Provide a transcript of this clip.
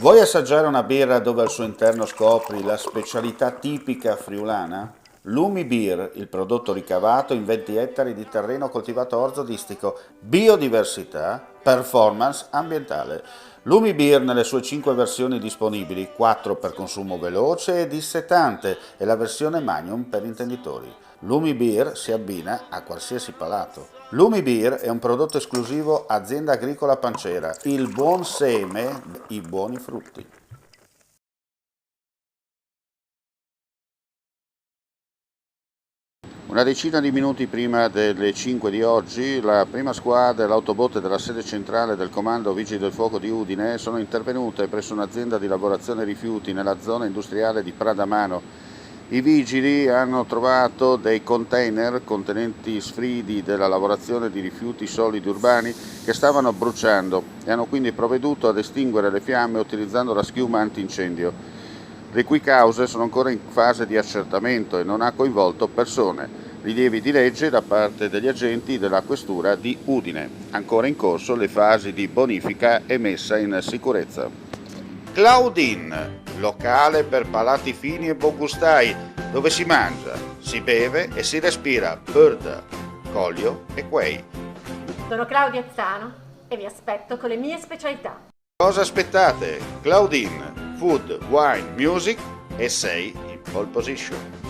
Vuoi assaggiare una birra dove al suo interno scopri la specialità tipica friulana? Lumi Beer, il prodotto ricavato in 20 ettari di terreno coltivato orzodistico, biodiversità, performance ambientale. Lumi Beer nelle sue 5 versioni disponibili, 4 per consumo veloce e dissetante e la versione Magnum per intenditori. Lumi Beer si abbina a qualsiasi palato. Lumi Beer è un prodotto esclusivo Azienda Agricola Pancera, il buon seme, i buoni frutti. Una decina di minuti prima delle 5 di oggi, la prima squadra e l'autobotte della sede centrale del Comando Vigili del Fuoco di Udine sono intervenute presso un'azienda di lavorazione rifiuti nella zona industriale di Pradamano. I vigili hanno trovato dei container contenenti sfridi della lavorazione di rifiuti solidi urbani che stavano bruciando e hanno quindi provveduto ad estinguere le fiamme utilizzando la schiuma antincendio, le cui cause sono ancora in fase di accertamento e non ha coinvolto persone. Rilievi di legge da parte degli agenti della questura di Udine. Ancora in corso le fasi di bonifica e messa in sicurezza. Claudine, locale per palati fini e buongustai, dove si mangia, si beve e si respira bird, Collio e quei. Sono Claudia Zano e vi aspetto con le mie specialità. Cosa aspettate? Claudine, food, wine, music e sei in pole position.